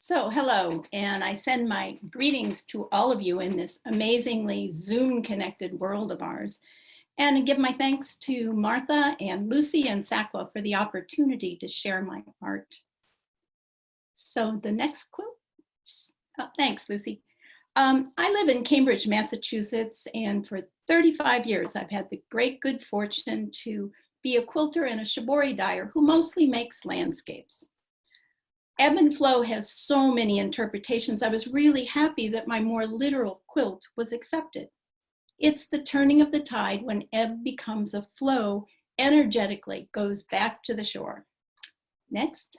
So hello, and I send my greetings to all of you in this amazingly Zoom connected world of ours. And I give my thanks to Martha and Lucy and SAQA for the opportunity to share my art. So the next quote, thanks Lucy. I live in Cambridge, Massachusetts, and for 35 years I've had the great good fortune to be a quilter and a shibori dyer who mostly makes landscapes. Ebb and flow has so many interpretations. I was really happy that my more literal quilt was accepted. It's the turning of the tide when ebb becomes a flow, energetically goes back to the shore. Next.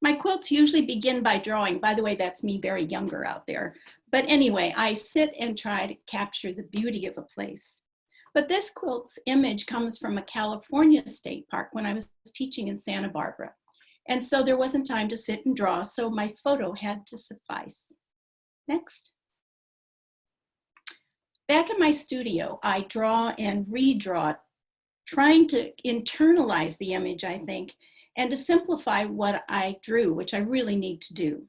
My quilts usually begin by drawing. By the way, that's me very younger out there. But anyway, I sit and try to capture the beauty of a place. But this quilt's image comes from a California state park when I was teaching in Santa Barbara. And so there wasn't time to sit and draw, so my photo had to suffice. Next. Back in my studio, I draw and redraw, trying to internalize the image, I think, and to simplify what I drew, which I really need to do.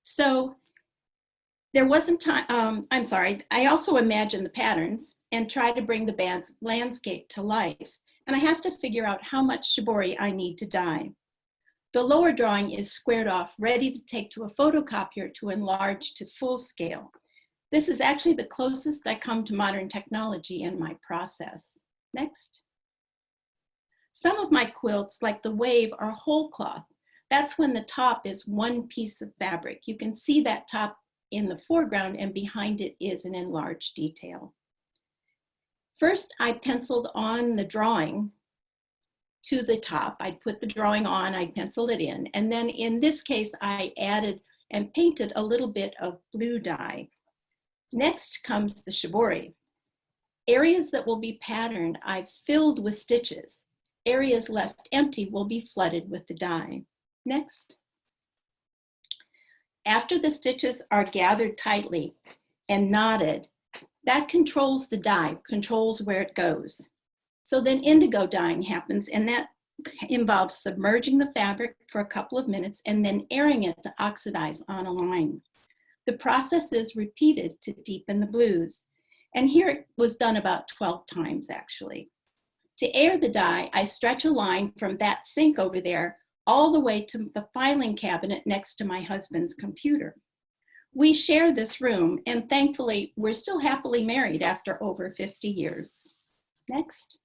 So there wasn't time, I also imagine the patterns and try to bring the band's landscape to life. And I have to figure out how much shibori I need to dye. The lower drawing is squared off, ready to take to a photocopier to enlarge to full scale. This is actually the closest I come to modern technology in my process. Next. Some of my quilts, like the Wave, are whole cloth. That's when the top is one piece of fabric. You can see that top in the foreground, and behind it is an enlarged detail. First, I penciled on the drawing to the top. I'd put the drawing on, I'd pencil it in. And then in this case, I added and painted a little bit of blue dye. Next comes the shibori. Areas that will be patterned, I've filled with stitches. Areas left empty will be flooded with the dye. Next. After the stitches are gathered tightly and knotted, that controls the dye, controls where it goes. So then indigo dyeing happens, and that involves submerging the fabric for a couple of minutes and then airing it to oxidize on a line. The process is repeated to deepen the blues. And here it was done about 12 times actually. To air the dye, I stretch a line from that sink over there all the way to the filing cabinet next to my husband's computer. We share this room, and thankfully, we're still happily married after over 50 years. Next.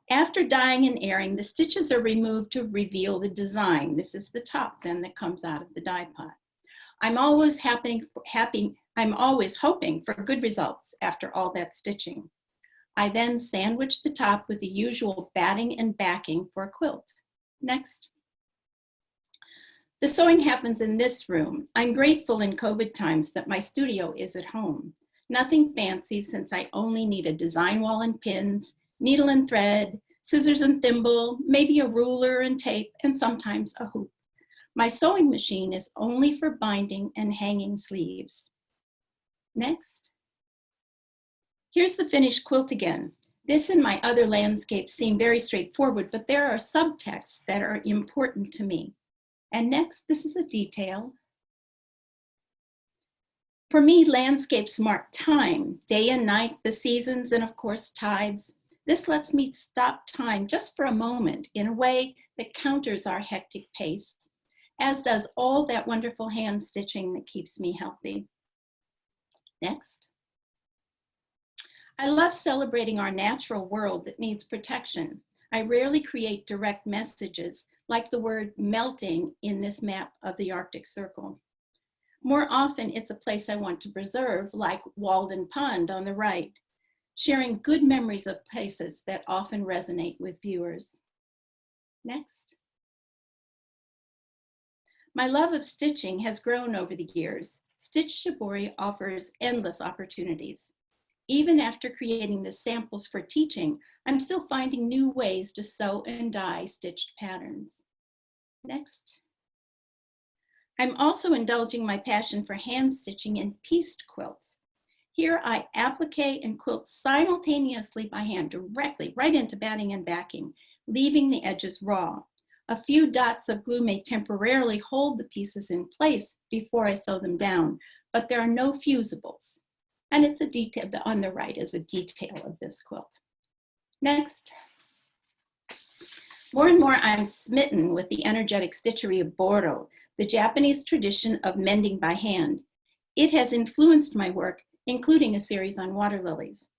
After dyeing and airing, the stitches are removed to reveal the design. This is the top then that comes out of the dye pot. I'm always hoping for good results after all that stitching. I then sandwich the top with the usual batting and backing for a quilt. Next. The sewing happens in this room. I'm grateful in COVID times that my studio is at home. Nothing fancy since I only need a design wall and pins, needle and thread, scissors and thimble, maybe a ruler and tape, and sometimes a hoop. My sewing machine is only for binding and hanging sleeves. Next. Here's the finished quilt again. This and my other landscapes seem very straightforward, but there are subtexts that are important to me. And next, this is a detail. For me, landscapes mark time, day and night, the seasons, and of course, tides. This lets me stop time just for a moment in a way that counters our hectic pace, as does all that wonderful hand stitching that keeps me healthy. Next. I love celebrating our natural world that needs protection. I rarely create direct messages like the word melting in this map of the Arctic Circle. More often, it's a place I want to preserve, like Walden Pond on the right, sharing good memories of places that often resonate with viewers. Next. My love of stitching has grown over the years. Stitch shibori offers endless opportunities. Even after creating the samples for teaching, I'm still finding new ways to sew and dye stitched patterns. Next. I'm also indulging my passion for hand stitching in pieced quilts. Here I applique and quilt simultaneously by hand, directly right into batting and backing, leaving the edges raw. A few dots of glue may temporarily hold the pieces in place before I sew them down, but there are no fusibles. And it's a detail, on the right is a detail of this quilt. Next. More and more, I'm smitten with the energetic stitchery of Boro, the Japanese tradition of mending by hand. It has influenced my work, including a series on water lilies.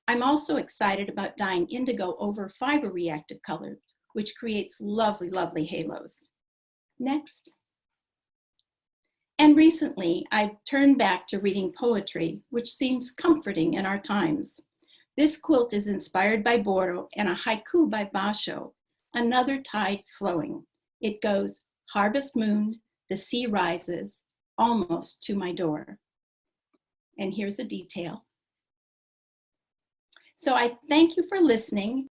I'm also excited about dyeing indigo over fiber reactive colors, which creates lovely, lovely halos. Next. And recently, I've turned back to reading poetry, which seems comforting in our times. This quilt is inspired by Boro and a haiku by Basho, another tide flowing. It goes, harvest moon, the sea rises, almost to my door. And here's a detail. So I thank you for listening.